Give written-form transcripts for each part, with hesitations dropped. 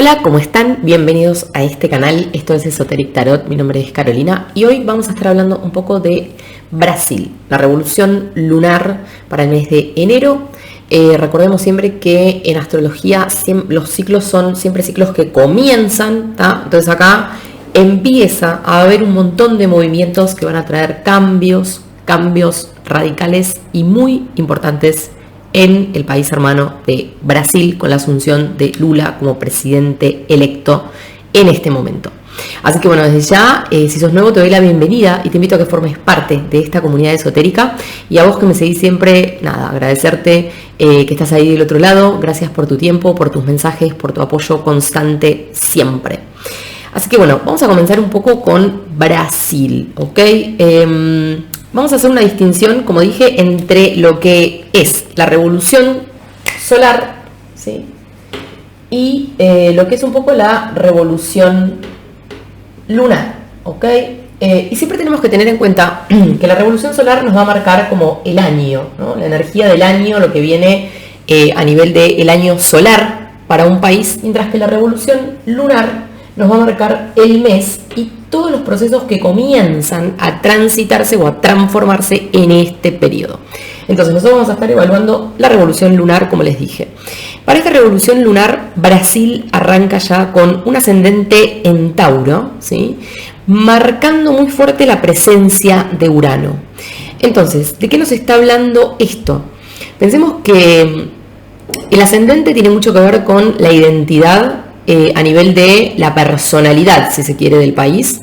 Hola, ¿cómo están? Bienvenidos a este canal. Esto es Esoteric Tarot. Mi nombre es Carolina y hoy vamos a estar hablando un poco de Brasil, la revolución lunar para el mes de enero. Recordemos siempre que en astrología los ciclos son siempre ciclos que comienzan, ¿tá? Entonces acá empieza a haber un montón de movimientos que van a traer cambios radicales y muy importantes en el país hermano de Brasil, con la asunción de Lula como presidente electo en este momento. Así que bueno, desde ya, si sos nuevo, te doy la bienvenida y te invito a que formes parte de esta comunidad esotérica. Y a vos que me seguís siempre, nada, agradecerte que estás ahí del otro lado. Gracias por tu tiempo, por tus mensajes, por tu apoyo constante siempre. Así que bueno, vamos a comenzar un poco con Brasil, ¿ok? Vamos a hacer una distinción, como dije, entre lo que es la revolución solar, ¿sí? Y lo que es un poco la revolución lunar, ¿ok? Y siempre tenemos que tener en cuenta que la revolución solar nos va a marcar como el año, ¿no? La energía del año, lo que viene a nivel del año solar para un país, mientras que la revolución lunar nos va a marcar el mes y todos los procesos que comienzan a transitarse o a transformarse en este periodo. Entonces nosotros vamos a estar evaluando la revolución lunar, como les dije. Para esta revolución lunar, Brasil arranca ya con un ascendente en Tauro, ¿sí? Marcando muy fuerte la presencia de Urano. Entonces, ¿de qué nos está hablando esto? Pensemos que el ascendente tiene mucho que ver con la identidad a nivel de la personalidad, si se quiere, del país,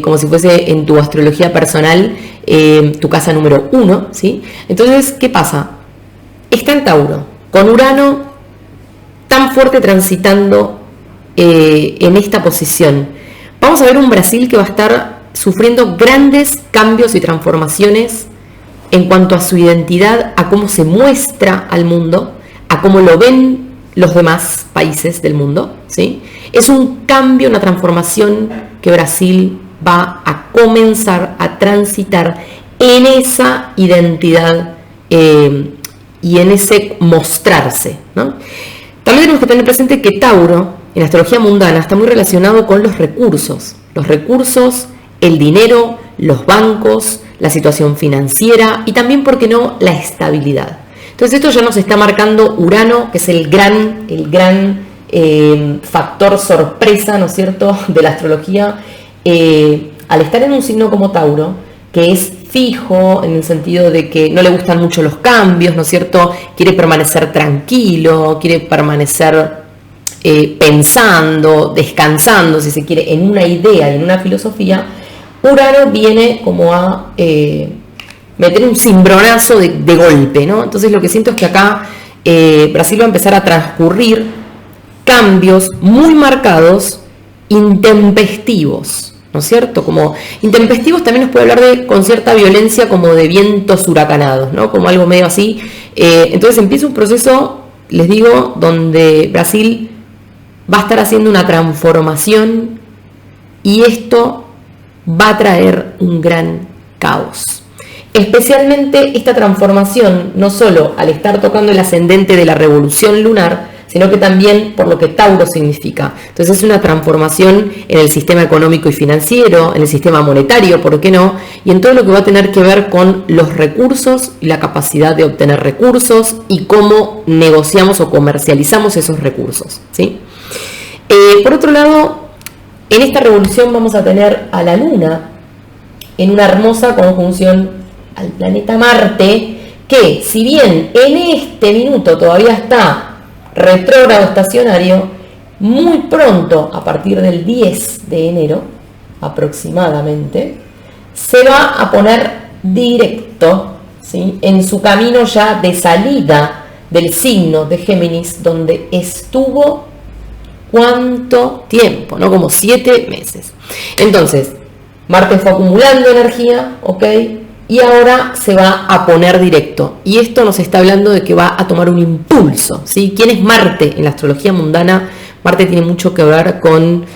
como si fuese en tu astrología personal tu casa número 1, ¿sí? Entonces, ¿qué pasa? Está en Tauro, con Urano tan fuerte transitando en esta posición. Vamos a ver un Brasil que va a estar sufriendo grandes cambios y transformaciones en cuanto a su identidad, a cómo se muestra al mundo, a cómo lo ven los demás países del mundo, ¿sí? Es un cambio, una transformación que Brasil va a comenzar a transitar en esa identidad y en ese mostrarse, ¿no? También tenemos que tener presente que Tauro, en astrología mundana, está muy relacionado con los recursos, el dinero, los bancos, la situación financiera y también, ¿por qué no?, la estabilidad. Entonces esto ya nos está marcando Urano, que es el gran factor sorpresa, ¿no es cierto?, de la astrología, al estar en un signo como Tauro, que es fijo en el sentido de que no le gustan mucho los cambios, ¿no es cierto?, quiere permanecer tranquilo, quiere permanecer pensando, descansando, si se quiere, en una idea y en una filosofía. Urano viene como a meter un cimbronazo de golpe, ¿no? Entonces lo que siento es que acá Brasil va a empezar a transcurrir cambios muy marcados, intempestivos, ¿no es cierto? Como intempestivos también nos puede hablar con cierta violencia, como de vientos huracanados, ¿no? Como algo medio así. Entonces empieza un proceso, les digo, donde Brasil va a estar haciendo una transformación y esto va a traer un gran caos. Especialmente esta transformación, no solo al estar tocando el ascendente de la revolución lunar, sino que también por lo que Tauro significa. Entonces es una transformación en el sistema económico y financiero, en el sistema monetario, ¿por qué no? Y en todo lo que va a tener que ver con los recursos y la capacidad de obtener recursos y cómo negociamos o comercializamos esos recursos, ¿sí? Por otro lado, en esta revolución vamos a tener a la Luna en una hermosa conjunción al planeta Marte, que si bien en este minuto todavía está retrógrado estacionario, muy pronto, a partir del 10 de enero aproximadamente, se va a poner directo, ¿sí?, en su camino ya de salida del signo de Géminis, donde estuvo ¿cuánto tiempo? ¿No? Como 7 meses. Entonces, Marte fue acumulando energía, ¿ok?, y ahora se va a poner directo. Y esto nos está hablando de que va a tomar un impulso, ¿sí? ¿Quién es Marte en la astrología mundana? Marte tiene mucho que ver con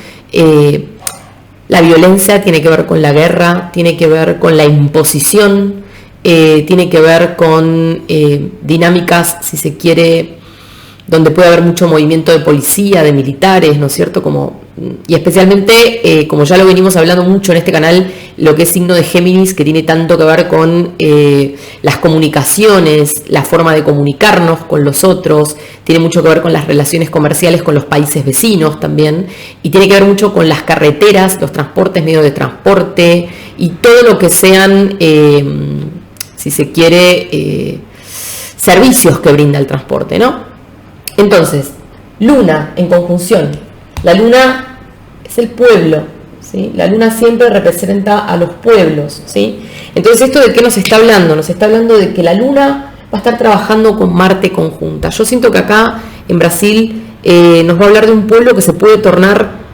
la violencia, tiene que ver con la guerra, tiene que ver con la imposición, tiene que ver con dinámicas, si se quiere, donde puede haber mucho movimiento de policía, de militares, ¿no es cierto? Y especialmente, como ya lo venimos hablando mucho en este canal, lo que es signo de Géminis, que tiene tanto que ver con las comunicaciones, la forma de comunicarnos con los otros, tiene mucho que ver con las relaciones comerciales con los países vecinos también, y tiene que ver mucho con las carreteras, los transportes, medios de transporte, y todo lo que sean, si se quiere, servicios que brinda el transporte, ¿no? Entonces, Luna en conjunción. La Luna es el pueblo, ¿sí? La Luna siempre representa a los pueblos, ¿sí? Entonces, ¿esto de qué nos está hablando? Nos está hablando de que la Luna va a estar trabajando con Marte conjunta. Yo siento que acá en Brasil nos va a hablar de un pueblo que se puede tornar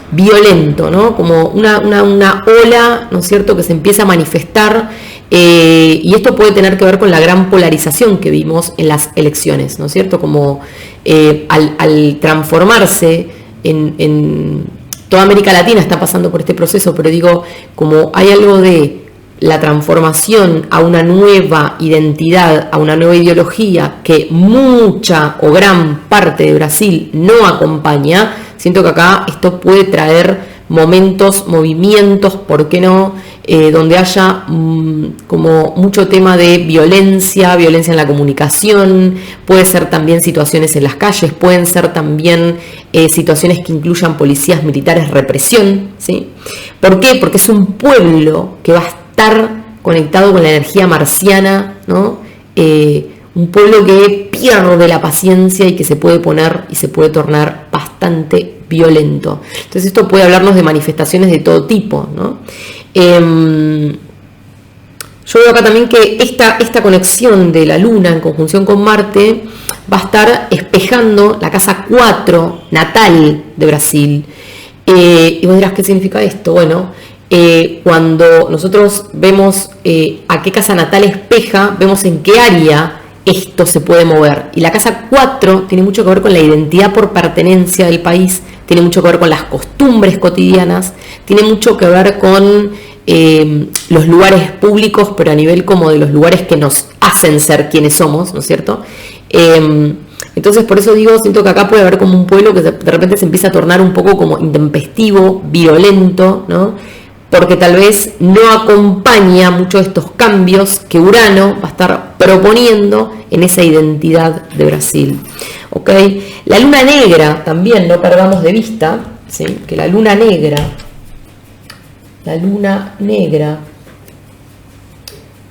violento, ¿no? Como una ola, ¿no es cierto?, que se empieza a manifestar, y esto puede tener que ver con la gran polarización que vimos en las elecciones, ¿no es cierto? Como al transformarse en toda América Latina está pasando por este proceso, pero digo, como hay algo de la transformación a una nueva identidad, a una nueva ideología que mucha o gran parte de Brasil no acompaña, siento que acá esto puede traer momentos, movimientos, ¿por qué no?, donde haya como mucho tema de violencia en la comunicación, puede ser también situaciones en las calles, pueden ser también situaciones que incluyan policías militares, represión, ¿sí? ¿Por qué? Porque es un pueblo que va a estar conectado con la energía marciana, ¿no? Un pueblo que pierde la paciencia y que se puede poner y se puede tornar bastante violento. Entonces esto puede hablarnos de manifestaciones de todo tipo, ¿no? Yo veo acá también que esta conexión de la Luna en conjunción con Marte va a estar espejando la casa 4 natal de Brasil. Y vos dirás, ¿qué significa esto? Bueno, cuando nosotros vemos a qué casa natal espeja, vemos en qué área esto se puede mover. Y la casa 4 tiene mucho que ver con la identidad por pertenencia del país, tiene mucho que ver con las costumbres cotidianas, tiene mucho que ver con los lugares públicos, pero a nivel como de los lugares que nos hacen ser quienes somos, ¿no es cierto? Entonces, por eso digo, siento que acá puede haber como un pueblo que de repente se empieza a tornar un poco como intempestivo, violento, ¿no? Porque tal vez no acompaña mucho de estos cambios que Urano va a estar proponiendo en esa identidad de Brasil. ¿Ok? La luna negra también no perdamos de vista, ¿sí? Que la luna negra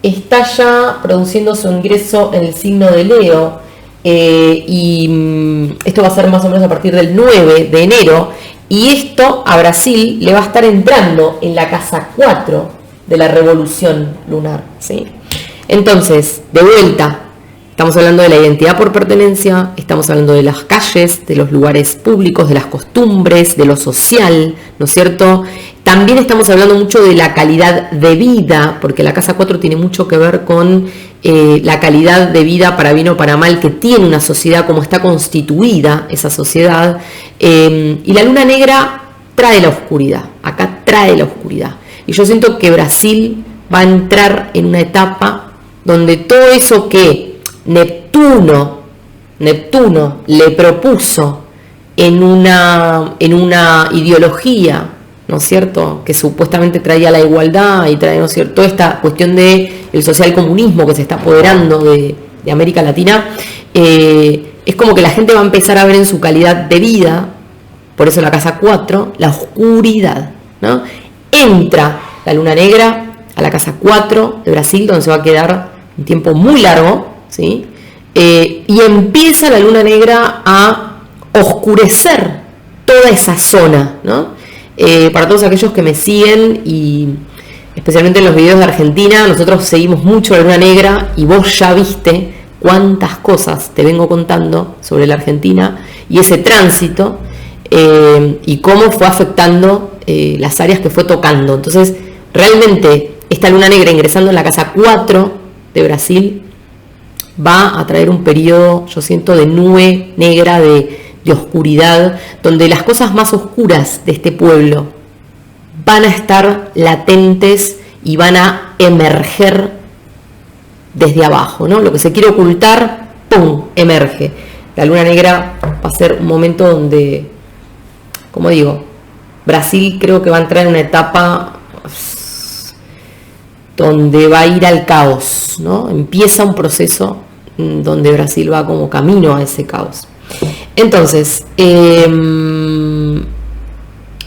está ya produciendo su ingreso en el signo de Leo, y esto va a ser más o menos a partir del 9 de enero, y esto a Brasil le va a estar entrando en la casa 4 de la revolución lunar, ¿sí? Entonces, de vuelta, estamos hablando de la identidad por pertenencia, estamos hablando de las calles, de los lugares públicos, de las costumbres, de lo social, ¿no es cierto? También estamos hablando mucho de la calidad de vida, porque la casa 4 tiene mucho que ver con la calidad de vida, para bien o para mal, que tiene una sociedad, cómo está constituida esa sociedad. Y la luna negra trae la oscuridad, acá trae la oscuridad. Y yo siento que Brasil va a entrar en una etapa donde todo eso que Neptuno le propuso en una ideología, ¿no es cierto?, que supuestamente traía la igualdad y trae, ¿no es cierto?, toda esta cuestión de el socialcomunismo que se está apoderando de América Latina, es como que la gente va a empezar a ver en su calidad de vida, por eso la casa 4, la oscuridad, ¿no? Entra la luna negra a la casa 4 de Brasil, donde se va a quedar un tiempo muy largo, ¿sí? Y empieza la luna negra a oscurecer toda esa zona, ¿no? Para todos aquellos que me siguen, y especialmente en los videos de Argentina, nosotros seguimos mucho la luna negra, y vos ya viste cuántas cosas te vengo contando sobre la Argentina y ese tránsito, y cómo fue afectando las áreas que fue tocando. Entonces, realmente esta luna negra ingresando en la casa 4 de Brasil va a traer un periodo, yo siento, de nube negra, de oscuridad, donde las cosas más oscuras de este pueblo van a estar latentes y van a emerger desde abajo, ¿no? Lo que se quiere ocultar, ¡pum!, emerge. la luna negra va a ser un momento donde, como digo, Brasil creo que va a entrar en una etapa donde va a ir al caos, ¿no? Empieza un proceso donde Brasil va como camino a ese caos. Entonces,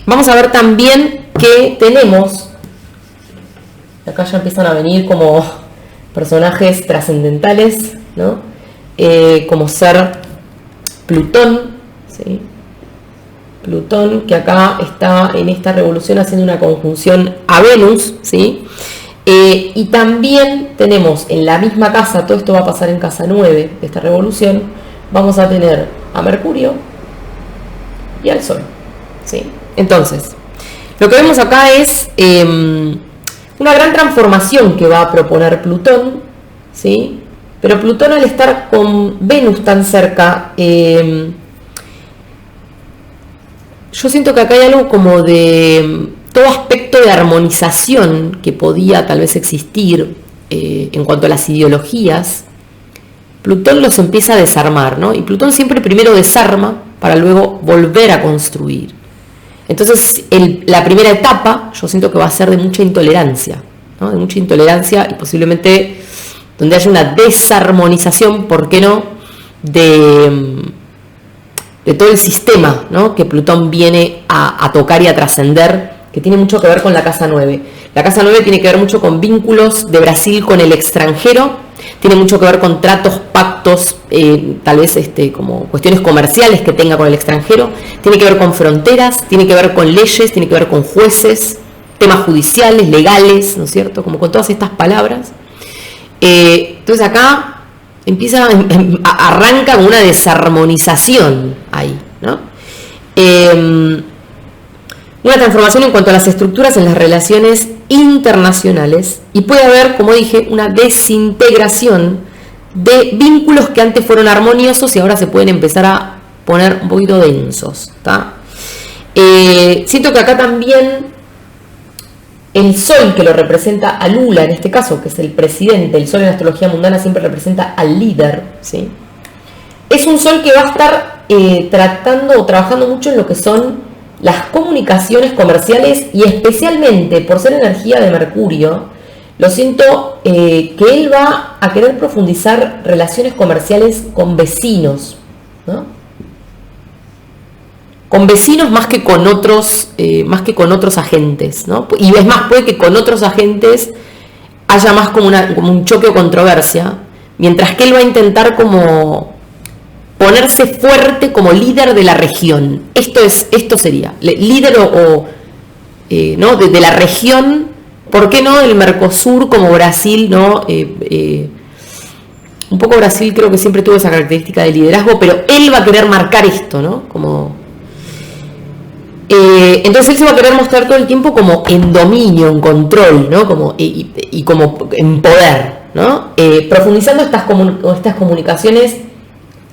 vamos a ver también que tenemos, acá ya empiezan a venir como personajes trascendentales, ¿no? Como ser Plutón, ¿sí? Plutón, que acá está en esta revolución haciendo una conjunción a Venus, ¿sí? Y también tenemos en la misma casa, todo esto va a pasar en casa 9 de esta revolución, vamos a tener a Mercurio y al Sol, ¿sí? Entonces, lo que vemos acá es una gran transformación que va a proponer Plutón, ¿sí? Pero Plutón, al estar con Venus tan cerca, yo siento que acá hay algo como de todo aspecto de armonización que podía tal vez existir en cuanto a las ideologías. Plutón los empieza a desarmar, ¿no? Y Plutón siempre primero desarma para luego volver a construir. Entonces, la primera etapa yo siento que va a ser de mucha intolerancia, ¿no? De mucha intolerancia y posiblemente donde haya una desarmonización, ¿por qué no?, de todo el sistema, ¿no?, que Plutón viene a tocar y a trascender, que tiene mucho que ver con la casa 9. La casa 9 tiene que ver mucho con vínculos de Brasil con el extranjero, tiene mucho que ver con tratos, pactos, tal vez como cuestiones comerciales que tenga con el extranjero, tiene que ver con fronteras, tiene que ver con leyes, tiene que ver con jueces, temas judiciales, legales, ¿no es cierto?, como con todas estas palabras. Entonces acá arranca una desarmonización ahí, ¿no? Una transformación en cuanto a las estructuras en las relaciones internacionales, y puede haber, como dije, una desintegración de vínculos que antes fueron armoniosos y ahora se pueden empezar a poner un poquito densos, ¿tá? Siento que acá también el Sol, que lo representa a Lula en este caso, que es el presidente, el Sol en la astrología mundana siempre representa al líder, ¿sí? Es un Sol que va a estar tratando o trabajando mucho en lo que son las comunicaciones comerciales, y especialmente por ser energía de Mercurio, lo siento que él va a querer profundizar relaciones comerciales con vecinos, ¿no? Con vecinos más que con otros agentes, ¿no? Y es más, puede que con otros agentes haya más como un choque o controversia, mientras que él va a intentar como ponerse fuerte como líder de la región. Esto sería líder ¿no? de la región, ¿por qué no? Del Mercosur, como Brasil, ¿no? Un poco Brasil creo que siempre tuvo esa característica de liderazgo, pero él va a querer marcar esto, ¿no? Entonces él se va a querer mostrar todo el tiempo como en dominio, en control, ¿no? Y como en poder, ¿no? Profundizando estas comunicaciones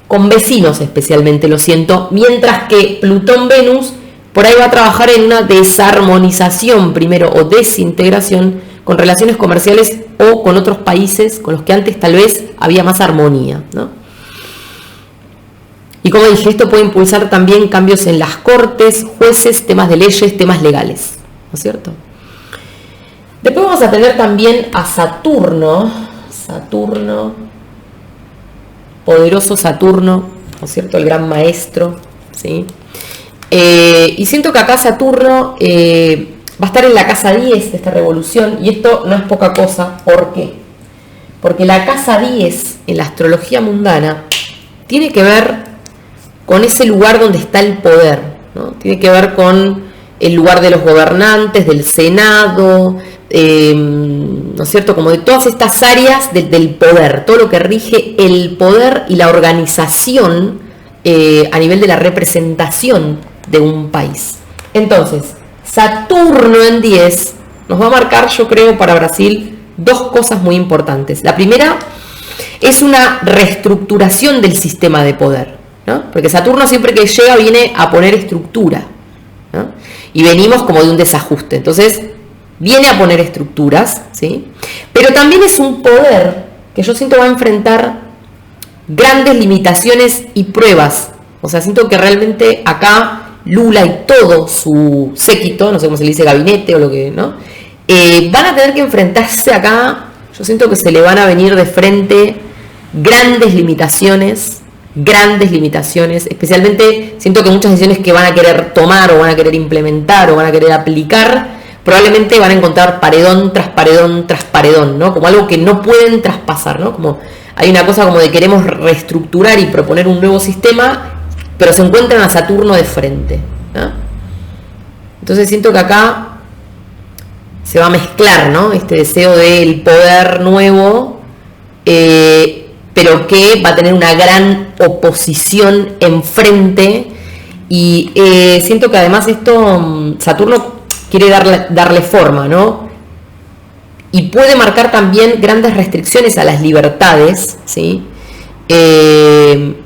con vecinos especialmente, lo siento, mientras que Plutón-Venus por ahí va a trabajar en una desarmonización primero o desintegración con relaciones comerciales o con otros países con los que antes tal vez había más armonía, ¿no? Y como dije, esto puede impulsar también cambios en las cortes, jueces, temas de leyes, temas legales, ¿no es cierto? Después vamos a tener también a Saturno, poderoso Saturno, ¿no es cierto?, el gran maestro, ¿sí? Y siento que acá Saturno va a estar en la casa 10 de esta revolución, y esto no es poca cosa. ¿Por qué? Porque la casa 10 en la astrología mundana tiene que ver con ese lugar donde está el poder, ¿no? Tiene que ver con el lugar de los gobernantes, del Senado, ¿no es cierto?, como de todas estas áreas del poder, todo lo que rige el poder y la organización a nivel de la representación de un país. Entonces, Saturno en 10 nos va a marcar, yo creo, para Brasil dos cosas muy importantes. La primera es una reestructuración del sistema de poder, ¿no? Porque Saturno siempre que llega viene a poner estructura, ¿no? Y venimos como de un desajuste. Entonces, viene a poner estructuras, ¿sí? Pero también es un poder que yo siento va a enfrentar grandes limitaciones y pruebas. O sea, siento que realmente acá Lula y todo su séquito, no sé cómo se le dice, gabinete o lo que, ¿no? Van a tener que enfrentarse acá, yo siento que se le van a venir de frente grandes limitaciones, especialmente siento que muchas decisiones que van a querer tomar o van a querer implementar o van a querer aplicar, probablemente van a encontrar paredón tras paredón tras paredón, ¿no? Como algo que no pueden traspasar, ¿no? Como hay una cosa como de queremos reestructurar y proponer un nuevo sistema, pero se encuentran a Saturno de frente, ¿no? Entonces siento que acá se va a mezclar, ¿no? Este deseo del poder nuevo, pero que va a tener una gran oposición enfrente. Y siento que además esto, Saturno quiere darle forma, ¿no? Y puede marcar también grandes restricciones a las libertades, ¿sí? Y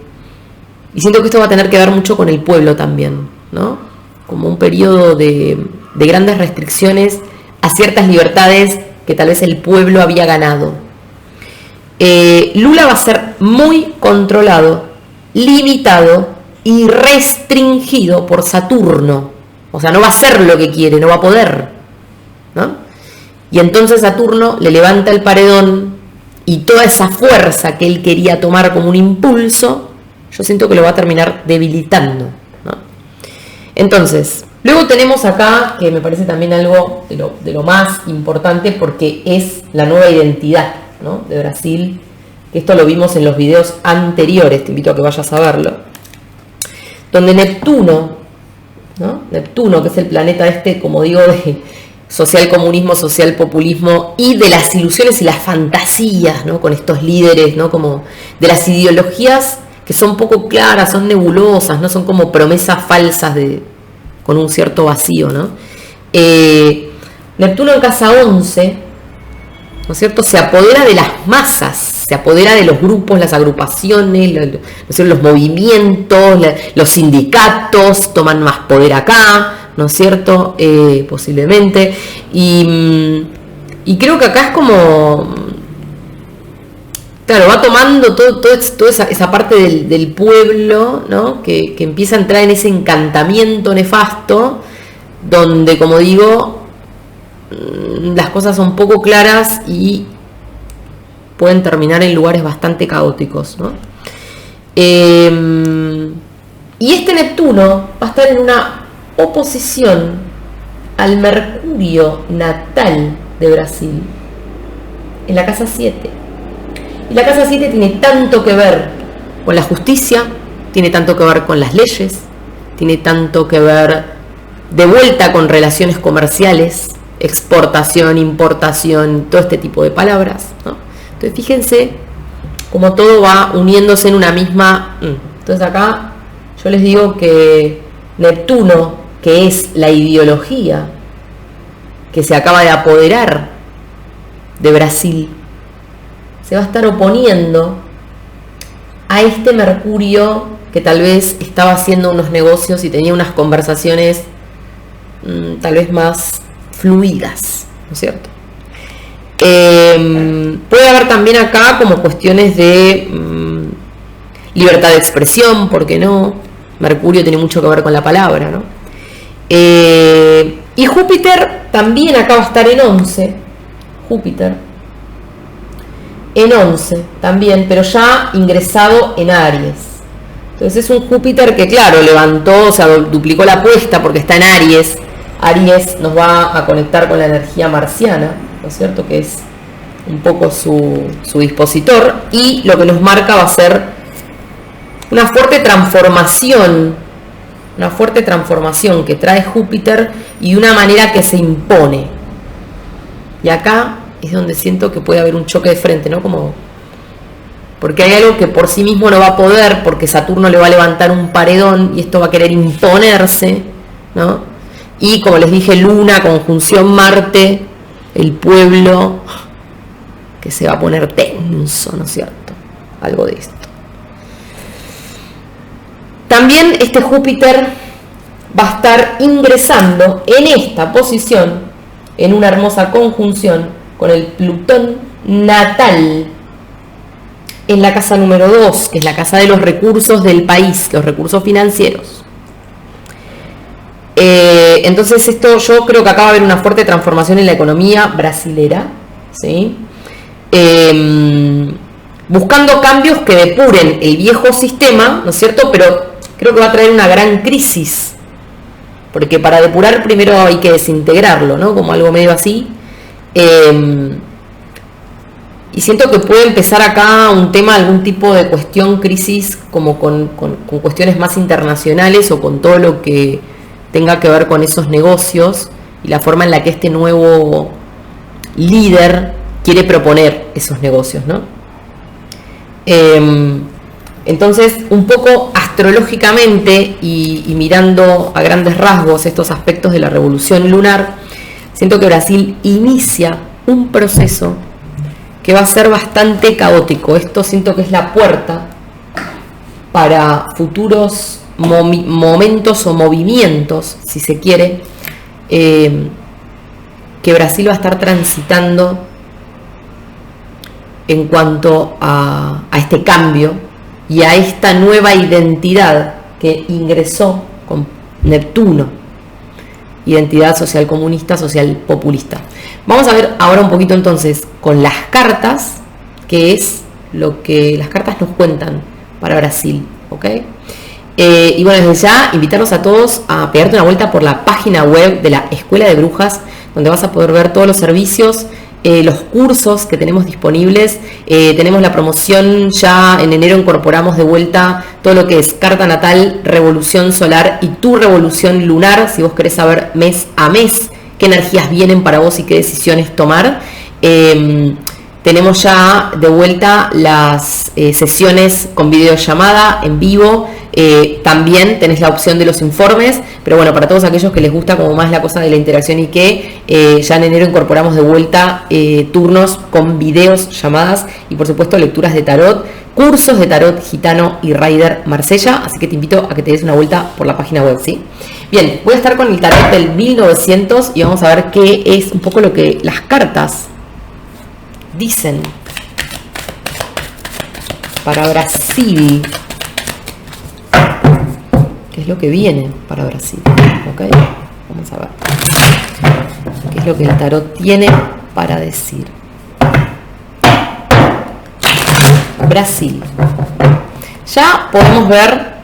siento que esto va a tener que ver mucho con el pueblo también, ¿no? Como un periodo de grandes restricciones a ciertas libertades que tal vez el pueblo había ganado. Lula va a ser muy controlado, limitado y restringido por Saturno. O sea, no va a hacer lo que quiere, no va a poder, ¿no? Y entonces Saturno le levanta el paredón y toda esa fuerza que él quería tomar como un impulso, yo siento que lo va a terminar debilitando, ¿no? Entonces, luego tenemos acá, que me parece también algo de lo más importante, porque es la nueva identidad, ¿no? De Brasil. Esto lo vimos en los videos anteriores, te invito a que vayas a verlo. Donde Neptuno, ¿no? Neptuno, que es el planeta como digo, de social comunismo, social populismo y de las ilusiones y las fantasías, ¿no? Con estos líderes, ¿no? Como de las ideologías que son poco claras, son nebulosas, ¿no? Son como promesas falsas con un cierto vacío, ¿no? Neptuno en casa 11, ¿no es cierto?, se apodera de las masas, se apodera de los grupos, las agrupaciones, los movimientos, los sindicatos toman más poder acá, ¿no es cierto?, posiblemente, y creo que acá es como, claro, va tomando toda esa parte del pueblo, ¿no?, que empieza a entrar en ese encantamiento nefasto, donde, como digo, las cosas son poco claras y pueden terminar en lugares bastante caóticos, ¿no? Y este Neptuno va a estar en una oposición al Mercurio natal de Brasil en la casa 7. Y la casa 7 tiene tanto que ver con la justicia, tiene tanto que ver con las leyes, tiene tanto que ver de vuelta con relaciones comerciales, exportación, importación, todo este tipo de palabras, ¿no? Entonces fíjense cómo todo va uniéndose en una misma. Entonces acá yo les digo que Neptuno, que es la ideología que se acaba de apoderar de Brasil, se va a estar oponiendo a este Mercurio que tal vez estaba haciendo unos negocios y tenía unas conversaciones tal vez más fluidas, ¿no es cierto? Puede haber también acá como cuestiones de libertad de expresión, ¿por qué no? Mercurio tiene mucho que ver con la palabra, ¿no? Y Júpiter también acá va a estar en 11, Júpiter en 11 también, pero ya ingresado en Aries. Entonces es un Júpiter que, claro, levantó, o sea, duplicó la apuesta porque está en Aries. Aries nos va a conectar con la energía marciana, ¿no es cierto?, que es un poco su dispositor, y lo que nos marca va a ser una fuerte transformación que trae Júpiter y una manera que se impone. Y acá es donde siento que puede haber un choque de frente, ¿no? Como porque hay algo que por sí mismo no va a poder, porque Saturno le va a levantar un paredón y esto va a querer imponerse, ¿no? Y como les dije, Luna, conjunción Marte, el pueblo que se va a poner tenso, ¿no es cierto? Algo de esto. También este Júpiter va a estar ingresando en esta posición, en una hermosa conjunción con el Plutón natal en la casa número 2, que es la casa de los recursos del país, los recursos financieros. Entonces esto, yo creo que acá va a haber una fuerte transformación en la economía brasilera, ¿sí? Buscando cambios que depuren el viejo sistema, ¿no es cierto? Pero creo que va a traer una gran crisis, porque para depurar primero hay que desintegrarlo, ¿no? Como algo medio así. Y siento que puede empezar acá un tema, algún tipo de cuestión, crisis, como con cuestiones más internacionales o con todo lo que tenga que ver con esos negocios y la forma en la que este nuevo líder quiere proponer esos negocios, ¿no? Entonces, un poco astrológicamente y mirando a grandes rasgos estos aspectos de la revolución lunar, siento que Brasil inicia un proceso que va a ser bastante caótico. Esto siento que es la puerta para futuros momentos o movimientos, si se quiere, que Brasil va a estar transitando en cuanto a este cambio y a esta nueva identidad que ingresó con Neptuno, identidad social comunista, social populista. Vamos a ver ahora un poquito entonces con las cartas, que es lo que las cartas nos cuentan para Brasil, ¿ok? Y bueno, desde ya invitarlos a todos a pegarte una vuelta por la página web de la Escuela de Brujas, donde vas a poder ver todos los servicios, los cursos que tenemos disponibles. Tenemos la promoción, ya en enero incorporamos de vuelta todo lo que es carta natal, revolución solar y tu revolución lunar, si vos querés saber mes a mes qué energías vienen para vos y qué decisiones tomar. Tenemos ya de vuelta las sesiones con videollamada en vivo. También tenés la opción de los informes, pero bueno, para todos aquellos que les gusta como más la cosa de la interacción y que ya en enero incorporamos de vuelta turnos con videos, llamadas y por supuesto lecturas de tarot, cursos de tarot gitano y Rider Marsella, así que te invito a que te des una vuelta por la página web, ¿sí? Bien, voy a estar con el tarot del 1900 y vamos a ver qué es un poco lo que las cartas dicen para Brasil. ¿Qué es lo que viene para Brasil? ¿Ok? Vamos a ver. ¿Qué es lo que el tarot tiene para decir? Brasil. Ya podemos ver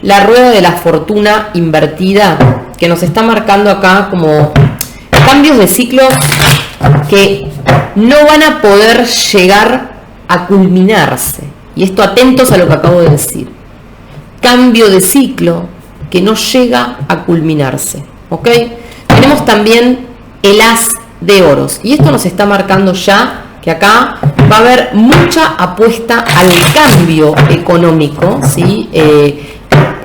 la rueda de la fortuna invertida que nos está marcando acá como cambios de ciclo que no van a poder llegar a culminarse. Y esto atentos a lo que acabo de decir. Cambio de ciclo que no llega a culminarse, ¿ok? Tenemos también el as de oros y esto nos está marcando ya que acá va a haber mucha apuesta al cambio económico, ¿sí?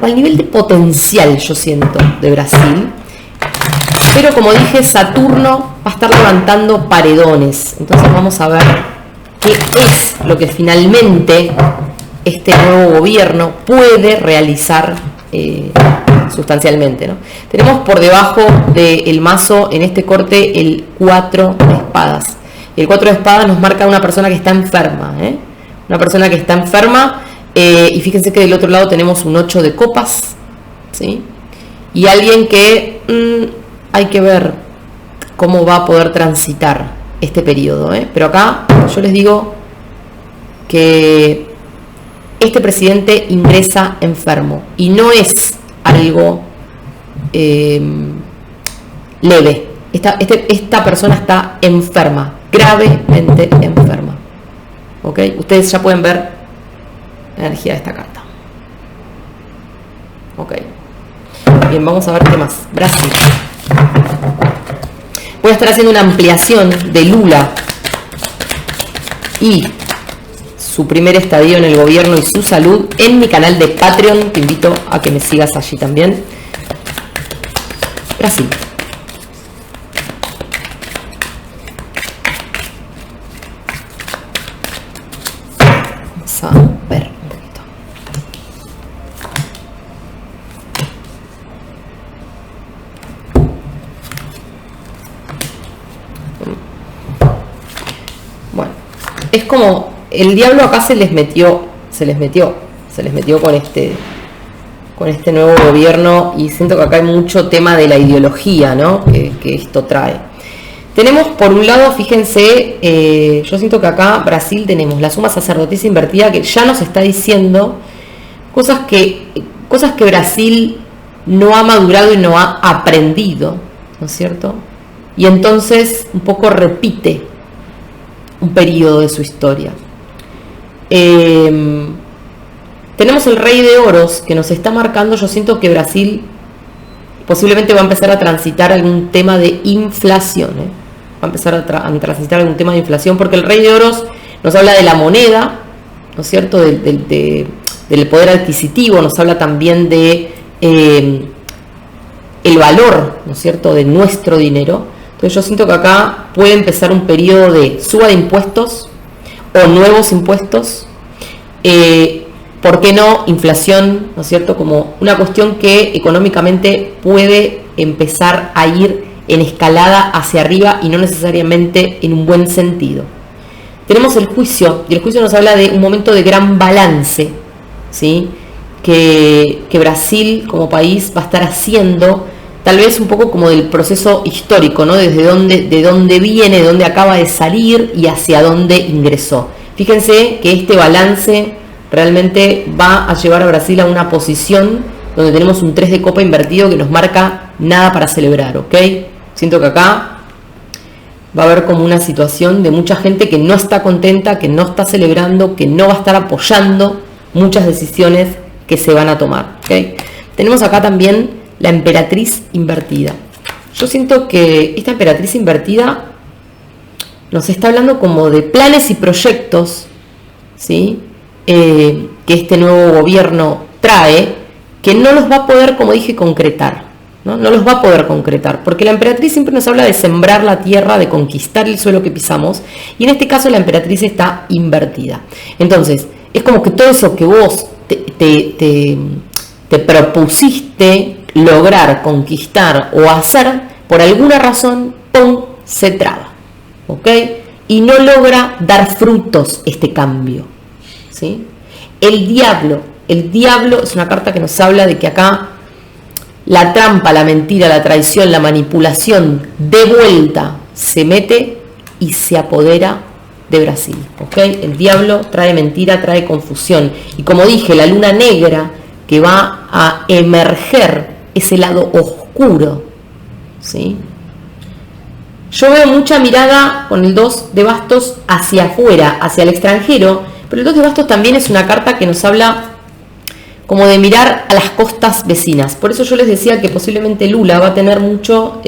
Al nivel de potencial, yo siento, de Brasil, pero como dije, Saturno va a estar levantando paredones, entonces vamos a ver qué es lo que finalmente este nuevo gobierno puede realizar sustancialmente, ¿no? Tenemos por debajo del mazo en este corte el 4 de espadas. El 4 de espadas nos marca una persona que está enferma, una persona que está enferma, y fíjense que del otro lado tenemos un 8 de copas, ¿sí? Y alguien que hay que ver cómo va a poder transitar este periodo, pero acá yo les digo que este presidente ingresa enfermo y no es algo leve. Esta persona está enferma, gravemente enferma. ¿Ok? Ustedes ya pueden ver la energía de esta carta. Ok. Bien, vamos a ver qué más. Brasil. Voy a estar haciendo una ampliación de Lula y su primer estadio en el gobierno y su salud en mi canal de Patreon. Te invito a que me sigas allí también. Brasil. Vamos a ver un poquito. Bueno, es como el diablo acá se les metió con este nuevo gobierno, y siento que acá hay mucho tema de la ideología, ¿no? que esto trae. Tenemos por un lado, fíjense, yo siento que acá Brasil tenemos la suma sacerdotisa invertida, que ya nos está diciendo cosas que Brasil no ha madurado y no ha aprendido, ¿no es cierto? Y entonces un poco repite un periodo de su historia. Tenemos el Rey de Oros que nos está marcando. Yo siento que Brasil posiblemente va a empezar a transitar algún tema de inflación, va a empezar a transitar algún tema de inflación, porque el Rey de Oros nos habla de la moneda, ¿no es cierto?, del poder adquisitivo, nos habla también de el valor, ¿no es cierto?, de nuestro dinero. Entonces yo siento que acá puede empezar un periodo de suba de impuestos o nuevos impuestos, ¿por qué no inflación, ¿no es cierto?, como una cuestión que económicamente puede empezar a ir en escalada hacia arriba y no necesariamente en un buen sentido. Tenemos el juicio, y el juicio nos habla de un momento de gran balance, ¿sí?, que Brasil como país va a estar haciendo, tal vez un poco como del proceso histórico, ¿no?, de dónde viene, de dónde acaba de salir y hacia dónde ingresó. Fíjense que este balance realmente va a llevar a Brasil a una posición donde tenemos un 3 de copa invertido que nos marca nada para celebrar, ¿ok? Siento que acá va a haber como una situación de mucha gente que no está contenta, que no está celebrando, que no va a estar apoyando muchas decisiones que se van a tomar, ¿ok? Tenemos acá también la emperatriz invertida. Yo siento que esta emperatriz invertida nos está hablando como de planes y proyectos, ¿sí?, que este nuevo gobierno trae, que no los va a poder, como dije, concretar, ¿no? No los va a poder concretar, porque la emperatriz siempre nos habla de sembrar la tierra, de conquistar el suelo que pisamos, y en este caso la emperatriz está invertida. Entonces, es como que todo eso que vos te propusiste lograr, conquistar o hacer, por alguna razón, ¡pum!, se traba, ¿ok? Y no logra dar frutos este cambio, ¿sí? El diablo es una carta que nos habla de que acá la trampa, la mentira, la traición, la manipulación de vuelta se mete y se apodera de Brasil, ¿ok? El diablo trae mentira, trae confusión, y como dije, la luna negra que va a emerger ese lado oscuro, ¿sí? Yo veo mucha mirada con el 2 de bastos hacia afuera, hacia el extranjero, pero el 2 de bastos también es una carta que nos habla como de mirar a las costas vecinas. Por eso yo les decía que posiblemente Lula va a tener mucho,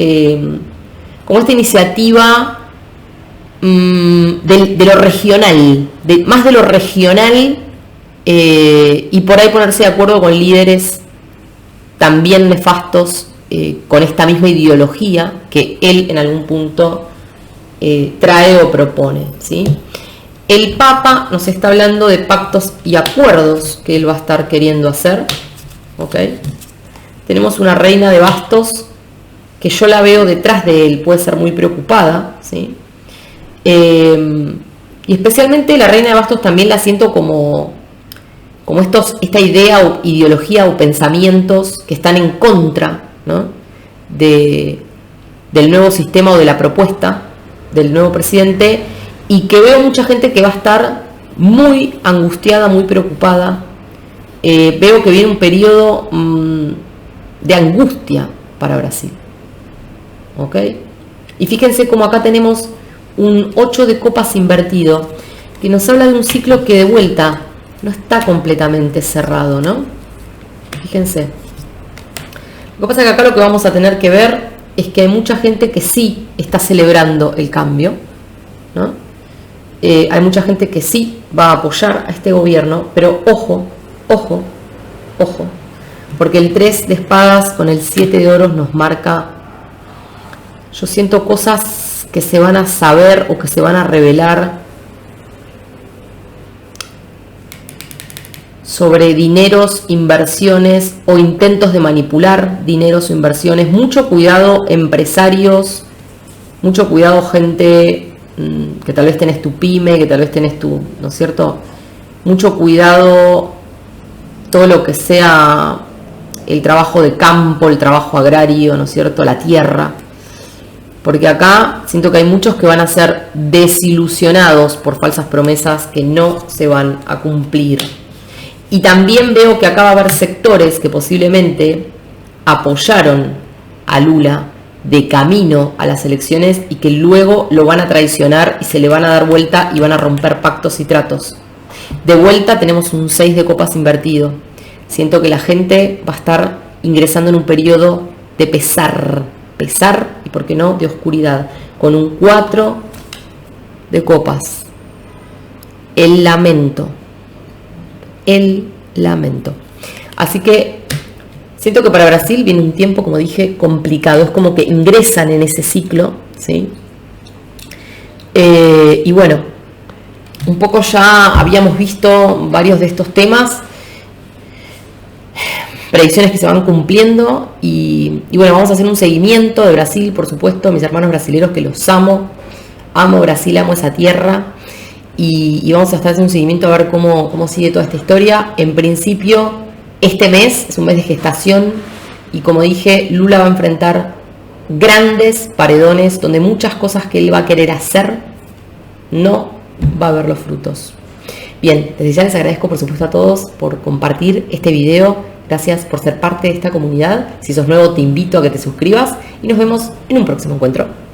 como esta iniciativa de lo regional, más de lo regional, y por ahí ponerse de acuerdo con líderes también nefastos, con esta misma ideología que él en algún punto trae o propone, ¿sí? El Papa nos está hablando de pactos y acuerdos que él va a estar queriendo hacer, ¿ok? Tenemos una reina de bastos que yo la veo detrás de él, puede ser muy preocupada, ¿sí? Y especialmente la reina de bastos también la siento como esta idea o ideología o pensamientos que están en contra, ¿no?, del nuevo sistema o de la propuesta del nuevo presidente, y que veo mucha gente que va a estar muy angustiada, muy preocupada. Veo que viene un periodo de angustia para Brasil, ¿ok? Y fíjense como acá tenemos un 8 de copas invertido, que nos habla de un ciclo que de vuelta no está completamente cerrado, ¿no? Fíjense. Lo que pasa es que acá lo que vamos a tener que ver es que hay mucha gente que sí está celebrando el cambio, ¿no? Hay mucha gente que sí va a apoyar a este gobierno, pero ojo, porque el 3 de espadas con el 7 de oros nos marca, yo siento cosas que se van a saber o que se van a revelar sobre dineros, inversiones o intentos de manipular dineros o inversiones. Mucho cuidado, empresarios, mucho cuidado, gente que tal vez tenés tu pyme, que tal vez tenés tu, ¿no es cierto? Mucho cuidado, todo lo que sea el trabajo de campo, el trabajo agrario, ¿no es cierto? La tierra. Porque acá siento que hay muchos que van a ser desilusionados por falsas promesas que no se van a cumplir. Y también veo que acá va a haber sectores que posiblemente apoyaron a Lula de camino a las elecciones y que luego lo van a traicionar y se le van a dar vuelta y van a romper pactos y tratos. De vuelta tenemos un 6 de copas invertido. Siento que la gente va a estar ingresando en un periodo de pesar y por qué no, de oscuridad, con un 4 de copas. El lamento. Así que siento que para Brasil viene un tiempo, como dije, complicado. Es como que ingresan en ese ciclo, ¿sí? Y bueno, un poco ya habíamos visto varios de estos temas, predicciones que se van cumpliendo y bueno, vamos a hacer un seguimiento de Brasil, por supuesto, mis hermanos brasileños que los amo Brasil, amo esa tierra y vamos a estar haciendo un seguimiento a ver cómo sigue toda esta historia. En principio, este mes es un mes de gestación y como dije, Lula va a enfrentar grandes paredones donde muchas cosas que él va a querer hacer no va a ver los frutos. Bien, desde ya les agradezco por supuesto a todos por compartir este video. Gracias por ser parte de esta comunidad. Si sos nuevo te invito a que te suscribas y nos vemos en un próximo encuentro.